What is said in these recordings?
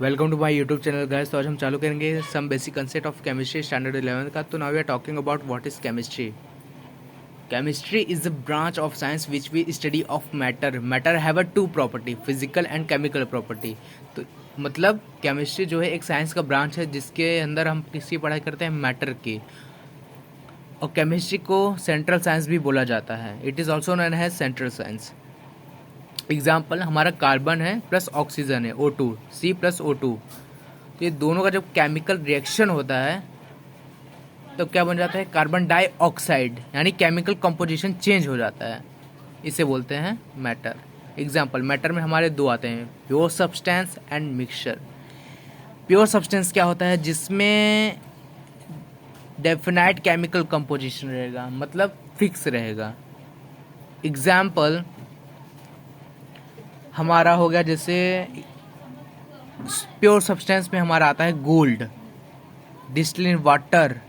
Welcome to my YouTube channel guys. तो आज हम चालू करेंगे some basic concept of chemistry standard 11 का। तो now we are talking about what is chemistry. Chemistry is the branch of science which we study of matter. Matter have a two property, physical and chemical property. तो मतलब chemistry जो है एक science का branch है जिसके अंदर हम किसकी पढ़ाई करते हैं, मैटर की। और केमिस्ट्री को सेंट्रल साइंस भी बोला जाता है। It is also known as central science. Example, हमारा कार्बन है प्लस ऑक्सीजन है O2, C+O2। तो ये दोनों का जब केमिकल रिएक्शन होता है तो क्या बन जाता है, कार्बन डाइऑक्साइड, यानी केमिकल कंपोजिशन चेंज हो जाता है। इसे बोलते हैं मैटर। एग्जाम्पल, मैटर में हमारे दो आते हैं, pure substance and mixture. Pure substance क्या होता है, जिसमें डेफिनाइट केमिकल कंपोजिशन रहेगा, मतलब फिक्स रहेगा। एग्जाम्पल हमारा हो गया, जैसे प्योर सब्सटेंस में हमारा आता है gold, distilled water.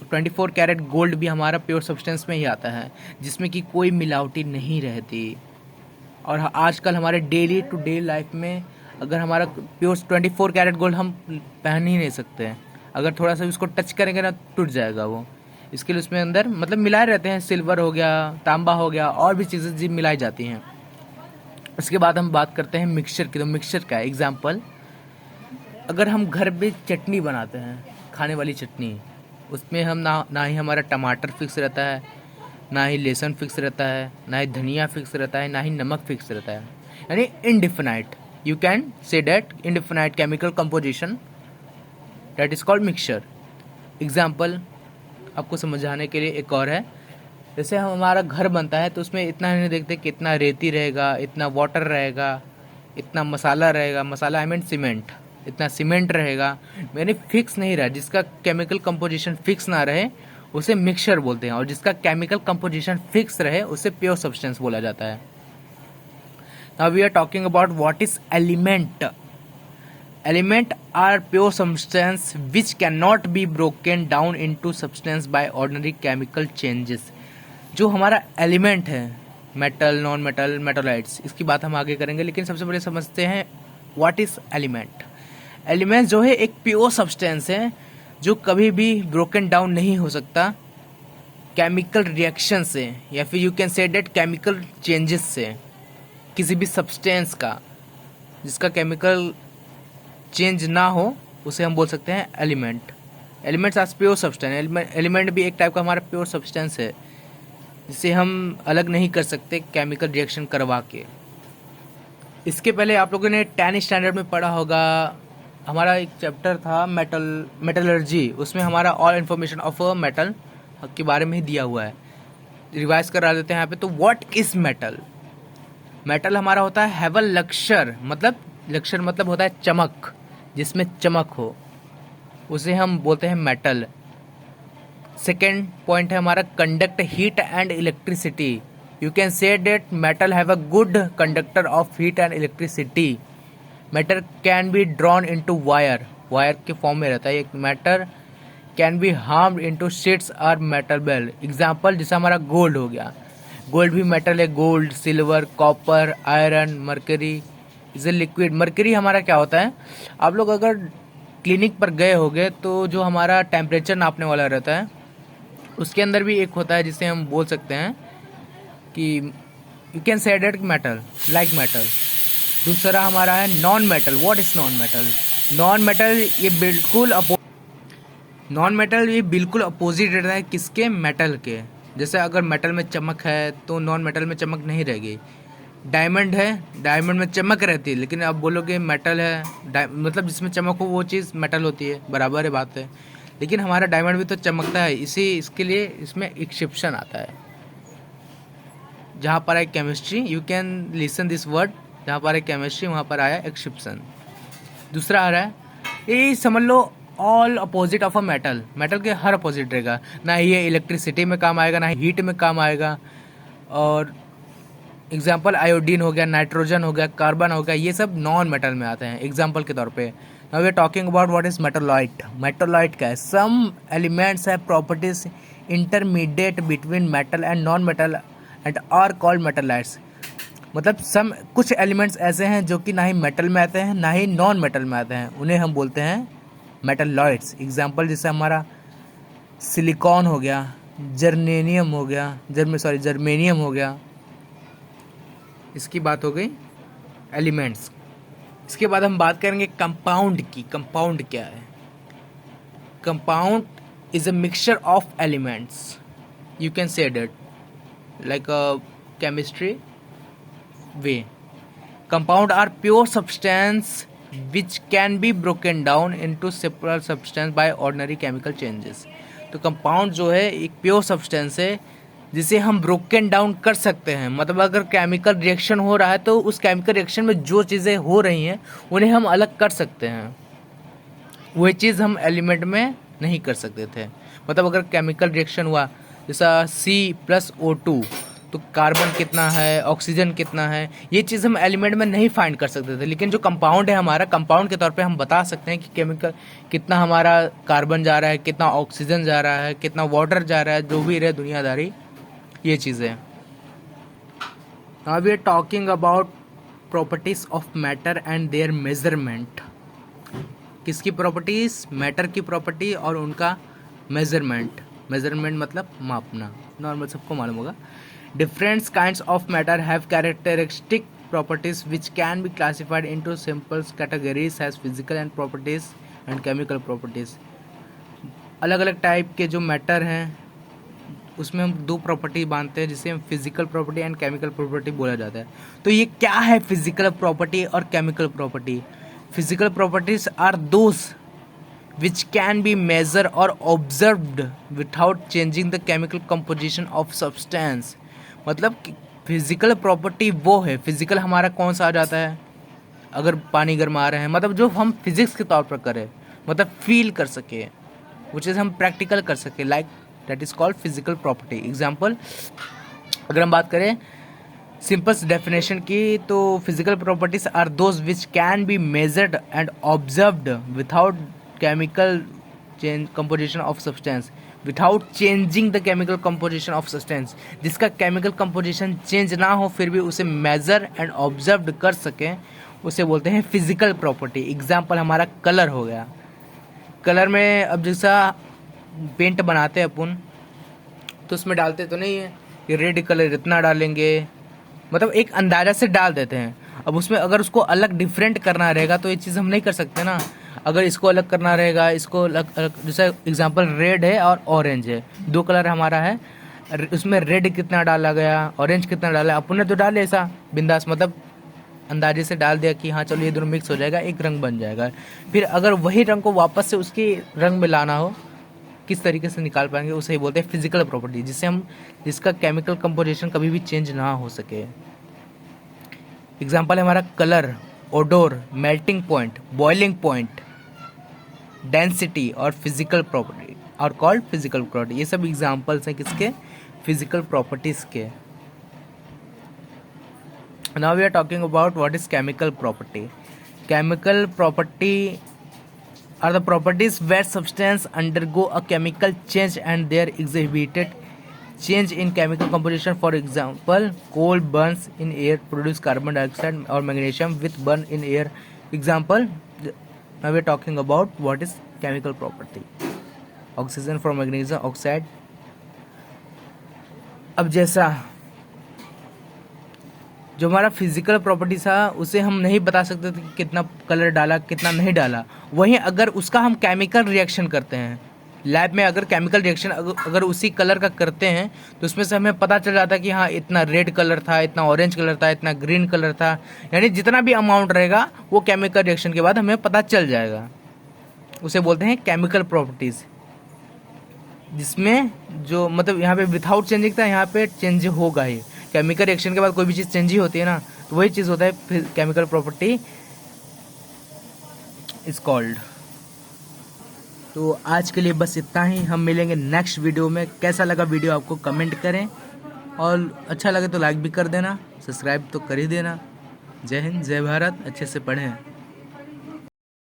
24 carat gold भी हमारा प्योर सब्सटेंस में ही आता है, जिसमें कि कोई मिलावटी नहीं रहती। और आजकल हमारे डेली टू डे लाइफ में अगर हमारा प्योर 24 कैरेट गोल्ड हम पहन ही नहीं सकते हैं। अगर थोड़ा सा उसको टच करेंगे ना, टूट जाएगा वो। इसके लिए उसमें अंदर मतलब मिलाए रहते हैं, सिल्वर हो गया, तांबा हो गया, और भी चीज़ें जी मिलाई जाती हैं। उसके बाद हम बात करते हैं मिक्सचर की। तो मिक्सचर का एग्जाम्पल, अगर हम घर पे चटनी बनाते हैं, खाने वाली चटनी, उसमें हम ना ही हमारा टमाटर फिक्स रहता है, ना ही लहसुन फिक्स रहता है, ना ही धनिया फिक्स रहता है, ना ही नमक फिक्स रहता है, यानी इनडिफिनाइट। You can say that इनडिफिनाइट chemical composition, that is called mixture. Example आपको समझाने के लिए एक और है, जैसे हमारा घर बनता है तो उसमें इतना नहीं देखते कि इतना रेती रहेगा, इतना वाटर रहेगा, इतना मसाला रहेगा, मसाला आई मीन सीमेंट, इतना सीमेंट रहेगा, यानी फिक्स नहीं रहा। जिसका केमिकल कंपोजिशन फिक्स ना रहे उसे मिक्सचर बोलते हैं, और जिसका केमिकल कंपोजिशन फिक्स रहे उसे प्योर सब्सटेंस बोला जाता है। Now we are talking about what is element. Element are pure substance which can not be broken down into substance by ordinary chemical changes. जो हमारा एलिमेंट है, मेटल, नॉन मेटल, मेटोलाइट्स, इसकी बात हम आगे करेंगे, लेकिन सबसे पहले समझते हैं व्हाट इज एलिमेंट। एलिमेंट जो है एक प्योर सब्सटेंस है जो कभी भी ब्रोकन डाउन नहीं हो सकता केमिकल रिएक्शन से, या फिर you can say that chemical changes से। किसी भी सब्सटेंस का जिसका केमिकल चेंज ना हो उसे हम बोल सकते हैं element. Elements are pure substance. Element भी एक टाइप का हमारा प्योर सब्सटेंस है जिसे हम अलग नहीं कर सकते केमिकल रिएक्शन करवा के। इसके पहले आप लोगों ने 10 स्टैंडर्ड में पढ़ा होगा, हमारा एक चैप्टर था मेटलर्जी। उसमें हमारा ऑल इन्फॉर्मेशन ऑफ मेटल के बारे में ही दिया हुआ है। रिवाइज करा देते हैं यहाँ पे। तो व्हाट इज मेटल। मेटल हमारा होता है हैव अ लक्ष्यर, मतलब लक्ष्यर मतलब होता है चमक, जिसमें चमक हो, उसे हम बोलते हैं मेटल। सेकेंड पॉइंट है हमारा conduct heat and electricity. You can say that metal have a good conductor of heat and electricity. Matter can be drawn into wire, wire के फॉर्म में रहता है। एक मैटर कैन बी हार्म्ड into sheets और metal bell. Example जैसे हमारा gold हो गया, गोल्ड भी मेटल है। Gold, silver, copper, iron, mercury is a liquid. Mercury हमारा क्या होता है, आप लोग अगर क्लिनिक पर गए होंगे तो जो हमारा टेम्परेचर नापने वाला रहता है उसके अंदर भी एक होता है जिसे हम बोल सकते हैं कि you can say that metal, like metal. दूसरा हमारा है non metal. What is non metal. Non metal ये बिल्कुल अपोजिट रहता है किसके, मेटल के। जैसे अगर मेटल में चमक है तो नॉन मेटल में चमक नहीं रहेगी। डायमंड है, डायमंड में चमक रहती है, लेकिन अब बोलोगे मेटल है, मतलब जिसमें चमक हो वो चीज़ मेटल होती है, बराबर है बात है। लेकिन हमारा डायमंड भी तो चमकता है, इसके लिए इसमें एक्सेप्शन आता है। जहाँ पर है chemistry, you can listen this word, जहाँ पर है केमिस्ट्री वहाँ पर आया एक्सेप्शन। दूसरा आ रहा है, ये समझ लो all opposite of a metal. Metal के हर अपोजिट रहेगा, ना ये इलेक्ट्रिसिटी में काम आएगा, ना हीट में काम आएगा। और एग्जाम्पल आयोडीन हो गया, नाइट्रोजन हो गया, कार्बन हो गया, ये सब नॉन मेटल में आते हैं एग्जाम्पल के तौर पे। Now we are talking about what is metalloid. Metalloid क्या है, some elements have properties intermediate between metal and non metal and are called metalloids. मतलब सम कुछ एलिमेंट्स ऐसे हैं जो कि ना ही मेटल में आते हैं ना ही नॉन मेटल में आते हैं, उन्हें हम बोलते हैं मेटलॉइड्स। एग्जांपल जैसे हमारा सिलिकॉन हो गया, जर्मेनियम हो गया, जर्मेनियम हो गया। इसकी बात हो गई एलिमेंट्स। इसके बाद हम बात करेंगे कंपाउंड की। कंपाउंड क्या है? Compound is a mixture of elements, you can say that like a chemistry way. Compound are pure substance which can be broken down into separate substance by ordinary chemical changes। तो compound जो है एक pure substance है जिसे हम broken down कर सकते हैं। मतलब अगर केमिकल रिएक्शन हो रहा है तो उस केमिकल रिएक्शन में जो चीज़ें हो रही हैं उन्हें हम अलग कर सकते हैं, वही चीज़ हम एलिमेंट में नहीं कर सकते थे। मतलब अगर केमिकल रिएक्शन हुआ जैसा C+O2 तो कार्बन कितना है, ऑक्सीजन कितना है, ये चीज़ हम एलिमेंट में नहीं फाइंड कर सकते थे। लेकिन जो कंपाउंड है हमारा, कंपाउंड के तौर पे हम बता सकते हैं कि केमिकल कितना हमारा कार्बन जा रहा है, कितना ऑक्सीजन जा रहा है, कितना वाटर जा रहा है, जो भी रहे दुनियादारी, ये चीज़ें। Now we are talking about properties of matter and their measurement. किसकी प्रॉपर्टीज? मैटर की प्रॉपर्टी और उनका मेजरमेंट। मेजरमेंट मतलब मापना, नॉर्मल सबको मालूम होगा। Different kinds of matter have characteristic properties which can be classified into simple categories as physical and properties and chemical properties। अलग अलग टाइप के जो मैटर हैं उसमें हम दो प्रॉपर्टी बांधते हैं जिसे हम physical property and chemical property बोला जाता है। तो ये क्या है फिजिकल प्रॉपर्टी और chemical property? Physical properties are those which can be measured or observed without changing the chemical composition of substance। मतलब फिजिकल प्रॉपर्टी वो है, फिजिकल हमारा कौन सा आ जाता है? अगर पानी गर्मा रहे हैं, मतलब जो हम फिजिक्स के तौर पर करें, मतलब फील कर सके, वो चीज़ हम प्रैक्टिकल कर सके, like that is called physical property. Example अगर हम बात करें सिंपल डेफिनेशन की, तो physical properties are those which can be measured and observed without chemical change composition of substance, without changing the chemical composition of substance। जिसका chemical composition change ना हो फिर भी उसे measure and observed कर सकें, उसे बोलते हैं physical property। एग्जाम्पल हमारा कलर हो गया। कलर में अब जैसा पेंट बनाते हैं अपन, तो उसमें डालते तो नहीं है कि रेड कलर इतना डालेंगे, मतलब एक अंदाजा से डाल देते हैं। अब उसमें अगर उसको अलग डिफरेंट करना रहेगा तो ये चीज़ हम नहीं कर सकते ना। अगर इसको अलग करना रहेगा, इसको अलग, जैसे एग्जांपल रेड है और ऑरेंज है, दो कलर हमारा है, उसमें रेड कितना डाला गया, ऑरेंज कितना डाला, अपन ने तो डाले ऐसा बिंदास, मतलब अंदाजे से डाल दिया कि हाँ चलो ये दोनों मिक्स हो जाएगा, एक रंग बन जाएगा। फिर अगर वही रंग को वापस से उसके रंग में लाना हो, किस तरीके से निकाल पाएंगे, उसे ही बोलते हैं फिजिकल प्रॉपर्टी, जिसका केमिकल कंपोजिशन कभी भी चेंज ना हो सके। एग्जाम्पल है हमारा colour, odour, melting point, boiling point, density और फिजिकल प्रॉपर्टी और कॉल्ड फिजिकल प्रॉपर्टी। ये सब एग्जाम्पल्स हैं किसके? फिजिकल प्रॉपर्टीज के। Now we are talking about what is chemical property. Chemical property are the properties where substance undergo a chemical change and they are exhibited change in chemical composition। For example, coal burns in air produce carbon dioxide or magnesium with burn in air। Example, now we are talking about what is chemical property। oxygen from magnesium oxide। अब जैसा जो हमारा physical property था उसे हम नहीं बता सकते थे कि कितना कलर डाला कितना नहीं डाला, वहीं अगर उसका हम केमिकल रिएक्शन करते हैं लैब में, अगर केमिकल रिएक्शन अगर उसी कलर का करते हैं तो उसमें से हमें पता चल जाता है कि हाँ इतना रेड कलर था, इतना ऑरेंज कलर था, इतना ग्रीन कलर था, यानी जितना भी अमाउंट रहेगा वो केमिकल रिएक्शन के बाद हमें पता चल जाएगा। उसे बोलते हैं केमिकल प्रॉपर्टीज़, जिसमें जो मतलब यहाँ पे विदाउट चेंजिंग था, यहाँ पे चेंज होगा ही। केमिकल रिएक्शन के बाद कोई भी चीज़ चेंज ही होती है ना, तो वही चीज़ होता है फिर केमिकल प्रॉपर्टी इज कॉल्ड। तो आज के लिए बस इतना ही, हम मिलेंगे नेक्स्ट वीडियो में। कैसा लगा वीडियो आपको कमेंट करें, और अच्छा लगे तो लाइक भी कर देना, सब्सक्राइब तो कर ही देना। जय हिंद, जय भारत, अच्छे से पढ़ें।